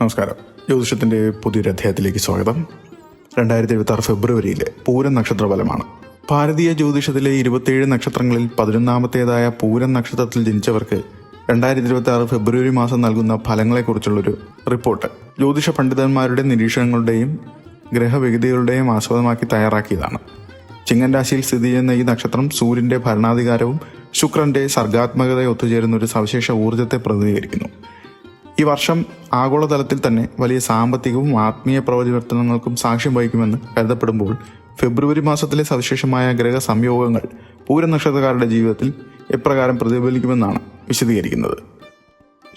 നമസ്കാരം. ജ്യോതിഷത്തിൻ്റെ പുതിയൊരു അധ്യായത്തിലേക്ക് സ്വാഗതം. 2026 ഫെബ്രുവരിയിലെ പൂരം നക്ഷത്ര ഫലമാണ്. ഭാരതീയ ജ്യോതിഷത്തിലെ 27 നക്ഷത്രങ്ങളിൽ 11ാമത്തേതായ പൂരം നക്ഷത്രത്തിൽ ജനിച്ചവർക്ക് 2026 ഫെബ്രുവരി മാസം നൽകുന്ന ഫലങ്ങളെക്കുറിച്ചുള്ളൊരു റിപ്പോർട്ട് ജ്യോതിഷ പണ്ഡിതന്മാരുടെ നിരീക്ഷണങ്ങളുടെയും ഗ്രഹവിഗതികളുടെയും ആസ്പദമാക്കി തയ്യാറാക്കിയതാണ്. ചിങ്ങൻ രാശിയിൽ സ്ഥിതി ചെയ്യുന്ന ഈ നക്ഷത്രം സൂര്യന്റെ ഭരണാധികാരവും ശുക്രന്റെ സർഗാത്മകതയും ഒത്തുചേരുന്ന ഒരു സവിശേഷ ഊർജ്ജത്തെ പ്രതിനിധീകരിക്കുന്നു. ഈ വർഷം ആഗോളതലത്തിൽ തന്നെ വലിയ സാമ്പത്തികവും ആത്മീയ പ്രവചനങ്ങൾക്കും സാക്ഷ്യം വഹിക്കുമെന്ന് കരുതപ്പെടുമ്പോൾ ഫെബ്രുവരി മാസത്തിലെ സവിശേഷമായ ഗ്രഹ സംയോഗങ്ങൾ പൂരം നക്ഷത്രക്കാരുടെ ജീവിതത്തിൽ എപ്രകാരം പ്രതിഫലിക്കുമെന്നാണ് വിശദീകരിക്കുന്നത്.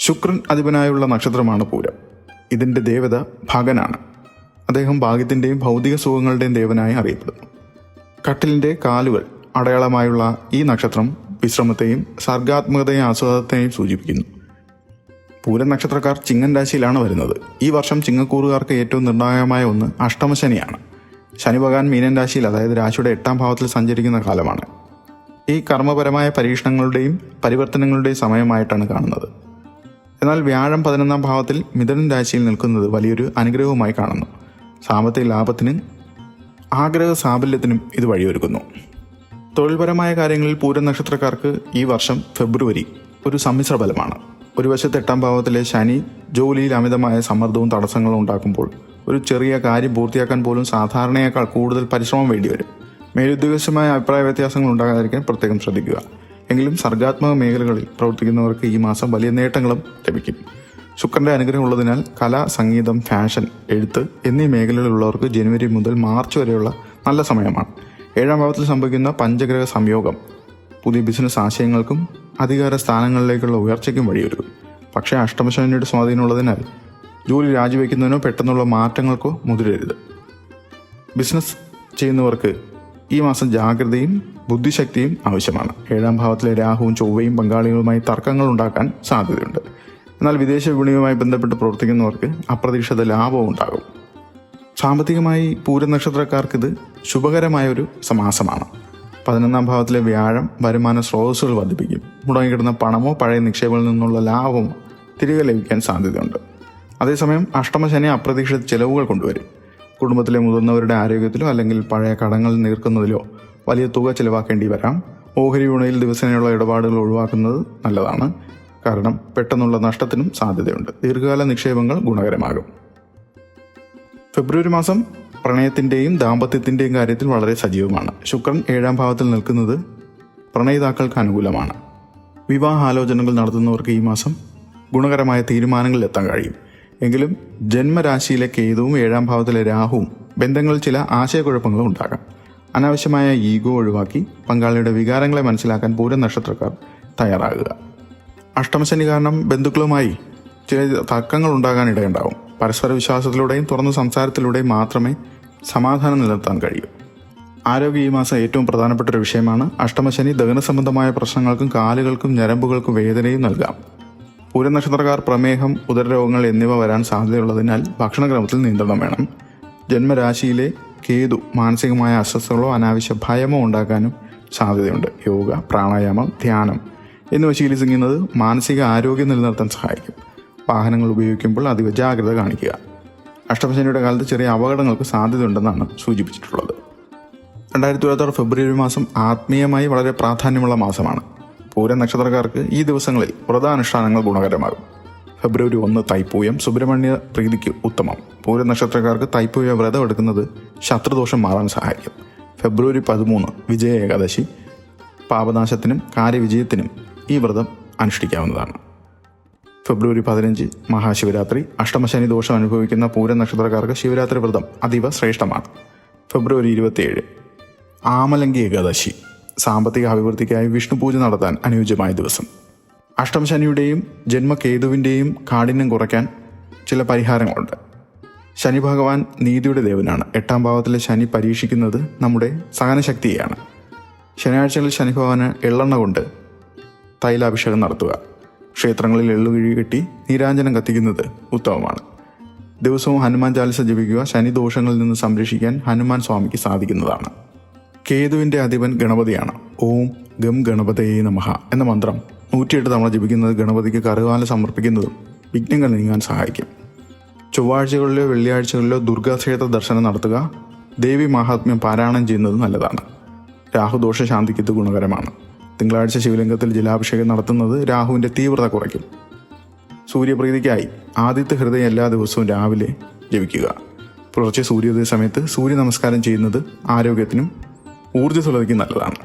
ശുക്രൻ അധിപനായുള്ള നക്ഷത്രമാണ് പൂരം. ഇതിൻ്റെ ദേവത ഭഗനാണ്. അദ്ദേഹം ഭാഗ്യത്തിൻ്റെയും ഭൗതിക സുഖങ്ങളുടെയും ദേവനായി അറിയപ്പെടുന്നു. കട്ടിലിൻ്റെ കാലുകൾ അടയാളമായുള്ള ഈ നക്ഷത്രം വിശ്രമത്തെയും സർഗാത്മകതയും ആസ്വാദത്തെയും സൂചിപ്പിക്കുന്നു. പൂരം നക്ഷത്രക്കാർ ചിങ്ങൻ രാശിയിലാണ് വരുന്നത്. ഈ വർഷം ചിങ്ങക്കൂറുകാർക്ക് ഏറ്റവും നിർണായകമായ ഒന്ന് അഷ്ടമശനിയാണ്. ശനി ഭഗവാൻ മീനൻ രാശിയിൽ, അതായത് രാശിയുടെ 8ാം ഭാവത്തിൽ സഞ്ചരിക്കുന്ന കാലമാണ്. ഈ കർമ്മപരമായ പരീക്ഷണങ്ങളുടെയും പരിവർത്തനങ്ങളുടെയും സമയമായിട്ടാണ് കാണുന്നത്. എന്നാൽ വ്യാഴം 11ാം ഭാവത്തിൽ മിഥുനൻ രാശിയിൽ നിൽക്കുന്നത് വലിയൊരു അനുഗ്രഹവുമായി കാണുന്നു. സാമ്പത്തിക ലാഭത്തിനും ആഗ്രഹ സാഫല്യത്തിനും ഇത് വഴിയൊരുക്കുന്നു. തൊഴിൽപരമായ കാര്യങ്ങളിൽ പൂരം നക്ഷത്രക്കാർക്ക് ഈ വർഷം ഫെബ്രുവരി ഒരു സമ്മിശ്ര ഫലമാണ്. ഒരു വശത്ത് 8ാം ഭാവത്തിലെ ശനി ജോലിയിൽ അമിതമായ സമ്മർദ്ദവും തടസ്സങ്ങളും ഉണ്ടാക്കുമ്പോൾ ഒരു ചെറിയ കാര്യം പൂർത്തിയാക്കാൻ പോലും സാധാരണയേക്കാൾ കൂടുതൽ പരിശ്രമം വേണ്ടിവരും. മേലുദ്യോഗസ്ഥമായ അഭിപ്രായ വ്യത്യാസങ്ങൾ ഉണ്ടാകാതിരിക്കാൻ പ്രത്യേകം ശ്രദ്ധിക്കുക. എങ്കിലും സർഗാത്മക മേഖലകളിൽ പ്രവർത്തിക്കുന്നവർക്ക് ഈ മാസം വലിയ നേട്ടങ്ങളും ലഭിക്കും. ശുക്രന്റെ അനുഗ്രഹം ഉള്ളതിനാൽ കല, സംഗീതം, ഫാഷൻ, എഴുത്ത് എന്നീ മേഖലകളിലുള്ളവർക്ക് ജനുവരി മുതൽ മാർച്ച് വരെയുള്ള നല്ല സമയമാണ്. 7ാം ഭാവത്തിൽ സംഭവിക്കുന്ന പഞ്ചഗ്രഹ സംയോഗം പുതിയ ബിസിനസ് ആശയങ്ങൾക്കും അധികാര സ്ഥാനങ്ങളിലേക്കുള്ള ഉയർച്ചയ്ക്കും വഴിയൊരുക്കും. പക്ഷേ അഷ്ടമശനിയുടെ സ്വാധീനമുള്ളതിനാൽ ജോലി രാജിവെക്കുന്നതിനോ പെട്ടെന്നുള്ള മാറ്റങ്ങൾക്കോ മുതിരരുത്. ബിസിനസ് ചെയ്യുന്നവർക്ക് ഈ മാസം ജാഗ്രതയും ബുദ്ധിശക്തിയും ആവശ്യമാണ്. 7ാം ഭാവത്തിലെ രാഹുവും ചൊവ്വയും പങ്കാളികളുമായി തർക്കങ്ങൾ ഉണ്ടാക്കാൻ സാധ്യതയുണ്ട്. എന്നാൽ വിദേശ വിപണിയുമായി ബന്ധപ്പെട്ട് പ്രവർത്തിക്കുന്നവർക്ക് അപ്രതീക്ഷിത ലാഭവും ഉണ്ടാകും. സാമ്പത്തികമായി പൂരം നക്ഷത്രക്കാർക്കിത് ശുഭകരമായ ഒരു മാസമാണ്. 11ാം ഭാവത്തിലെ വ്യാഴം വരുമാന സ്രോതസ്സുകൾ വർദ്ധിപ്പിക്കും. മുടങ്ങിക്കിടുന്ന പണമോ പഴയ നിക്ഷേപങ്ങളിൽ നിന്നുള്ള ലാഭമോ തിരികെ ലഭിക്കാൻ സാധ്യതയുണ്ട്. അതേസമയം അഷ്ടമശനി അപ്രതീക്ഷിത ചെലവുകൾ കൊണ്ടുവരും. കുടുംബത്തിലെ മുതിർന്നവരുടെ ആരോഗ്യത്തിലോ അല്ലെങ്കിൽ പഴയ കടങ്ങൾ നീർക്കുന്നതിലോ വലിയ തുക ചിലവാക്കേണ്ടി വരാം. ഓഹരി വിപണിയിൽ ദിവസേനയുള്ള ഇടപാടുകൾ ഒഴിവാക്കുന്നത് നല്ലതാണ്. കാരണം പെട്ടെന്നുള്ള നഷ്ടത്തിനും സാധ്യതയുണ്ട്. ദീർഘകാല നിക്ഷേപങ്ങൾ ഗുണകരമാകും. ഫെബ്രുവരി മാസം പ്രണയത്തിൻ്റെയും ദാമ്പത്യത്തിൻ്റെയും കാര്യത്തിൽ വളരെ സജീവമാണ്. ശുക്രൻ 7ാം ഭാവത്തിൽ നിൽക്കുന്നത് പ്രണയിതാക്കൾക്ക് അനുകൂലമാണ്. വിവാഹാലോചനകൾ നടത്തുന്നവർക്ക് ഈ മാസം ഗുണകരമായ തീരുമാനങ്ങളിൽ എത്താൻ കഴിയും. എങ്കിലും ജന്മരാശിയിലെ കേതുവും 7ാം ഭാവത്തിലെ രാഹുവും ബന്ധങ്ങളിൽ ചില ആശയക്കുഴപ്പങ്ങളും ഉണ്ടാകാം. അനാവശ്യമായ ഈഗോ ഒഴിവാക്കി പങ്കാളിയുടെ വികാരങ്ങളെ മനസ്സിലാക്കാൻ പൂരം നക്ഷത്രക്കാർ തയ്യാറാകുക. അഷ്ടമശനി കാരണം ബന്ധുക്കളുമായി ചില തർക്കങ്ങൾ ഉണ്ടാകാൻ ഇടയുണ്ടാവും. പരസ്പര വിശ്വാസത്തിലൂടെയും തുറന്ന സംസാരത്തിലൂടെയും മാത്രമേ സമാധാനം നിലനിർത്താൻ കഴിയൂ. ആരോഗ്യം ഈ മാസം ഏറ്റവും പ്രധാനപ്പെട്ട ഒരു വിഷയമാണ്. അഷ്ടമശനി ദഹന സംബന്ധമായ പ്രശ്നങ്ങൾക്കും കാലുകൾക്കും ഞരമ്പുകൾക്കും വേദനയും നൽകാം. പൂരം നക്ഷത്രക്കാർ പ്രമേഹം, ഉദരരോഗങ്ങൾ എന്നിവ വരാൻ സാധ്യതയുള്ളതിനാൽ ഭക്ഷണക്രമത്തിൽ നിയന്ത്രണം വേണം. ജന്മരാശിയിലെ കേതു മാനസികമായ അസ്വസ്ഥതകളോ അനാവശ്യ ഭയമോ ഉണ്ടാക്കാനും സാധ്യതയുണ്ട്. യോഗ, പ്രാണായാമം, ധ്യാനം എന്നിവ ശീലിക്കുന്നത് മാനസിക ആരോഗ്യം നിലനിർത്താൻ സഹായിക്കും. വാഹനങ്ങൾ ഉപയോഗിക്കുമ്പോൾ അതീവ ജാഗ്രത കാണിക്കുക. അഷ്ടമശനിയുടെ കാലത്ത് ചെറിയ അപകടങ്ങൾക്ക് സാധ്യതയുണ്ടെന്നാണ് സൂചിപ്പിച്ചിട്ടുള്ളത്. 2026 ഫെബ്രുവരി മാസം ആത്മീയമായി വളരെ പ്രാധാന്യമുള്ള മാസമാണ്. പൂരം നക്ഷത്രക്കാർക്ക് ഈ ദിവസങ്ങളിൽ വ്രതാനുഷ്ഠാനങ്ങൾ ഗുണകരമാകും. ഫെബ്രുവരി 1 തൈപ്പൂയം, സുബ്രഹ്മണ്യ പ്രീതിക്ക് ഉത്തമം. പൂരം നക്ഷത്രക്കാർക്ക് തൈപ്പൂയ വ്രതം എടുക്കുന്നത് ശത്രുദോഷം മാറാൻ സഹായിക്കും. ഫെബ്രുവരി 13 വിജയ ഏകാദശി. പാപനാശത്തിനും കാര്യവിജയത്തിനും ഈ വ്രതം അനുഷ്ഠിക്കാവുന്നതാണ്. ഫെബ്രുവരി 15 മഹാശിവരാത്രി. അഷ്ടമശനി ദോഷം അനുഭവിക്കുന്ന പൂരം നക്ഷത്രക്കാർക്ക് ശിവരാത്രി വ്രതം അതീവ ശ്രേഷ്ഠമാണ്. ഫെബ്രുവരി 27 ആമലങ്കി ഏകാദശി. സാമ്പത്തിക അഭിവൃദ്ധിക്കായി വിഷ്ണു പൂജ നടത്താൻ അനുയോജ്യമായ ദിവസം. അഷ്ടമശനിയുടെയും ജന്മകേതുവിൻ്റെയും കാഠിന്യം കുറയ്ക്കാൻ ചില പരിഹാരങ്ങളുണ്ട്. ശനി ഭഗവാൻ നീതിയുടെ ദേവനാണ്. 8ാം ഭാവത്തിലെ ശനി പരീക്ഷിക്കുന്നത് നമ്മുടെ സഹനശക്തിയെയാണ്. ശനിയാഴ്ചകളിൽ ശനി ഭഗവാന് എള്ളെണ്ണ കൊണ്ട് തൈലാഭിഷേകം നടത്തുക. ക്ഷേത്രങ്ങളിൽ എള്ളുകിഴി കെട്ടി നീരാഞ്ജനം കത്തിക്കുന്നത് ഉത്തമമാണ്. ദിവസവും ഹനുമാൻ ചാലിസ ജപിക്കുക. ശനിദോഷങ്ങളിൽ നിന്ന് സംരക്ഷിക്കാൻ ഹനുമാൻ സ്വാമിക്ക് സാധിക്കുന്നതാണ്. കേതുവിൻ്റെ അധിപൻ ഗണപതിയാണ്. ഓം ഗം ഗണപതയേ നമഃ എന്ന മന്ത്രം 108 തവണ ജപിക്കുന്നത് ഗണപതിക്ക് കറുകാല സമർപ്പിക്കുന്നതും വിഘ്നങ്ങൾ നീങ്ങാൻ സഹായിക്കും. ചൊവ്വാഴ്ചകളിലോ വെള്ളിയാഴ്ചകളിലോ ദുർഗാക്ഷേത്ര ദർശനം നടത്തുക. ദേവി മഹാത്മ്യം പാരായണം ചെയ്യുന്നത് നല്ലതാണ്. രാഹുദോഷ ശാന്തിക്ക് ഇത് ഗുണകരമാണ്. തിങ്കളാഴ്ച ശിവലിംഗത്തിൽ ജലാഭിഷേകം നടത്തുന്നത് രാഹുവിൻ്റെ തീവ്രത കുറയ്ക്കും. സൂര്യപ്രീതിക്കായി ആദിത്യ ഹൃദയം എല്ലാ ദിവസവും രാവിലെ ജപിക്കുക. പുലർച്ചെ സൂര്യോദയ സമയത്ത് സൂര്യ നമസ്കാരം ചെയ്യുന്നത് ആരോഗ്യത്തിനും ഊർജ്ജസ്വലതയ്ക്കും നല്ലതാണ്.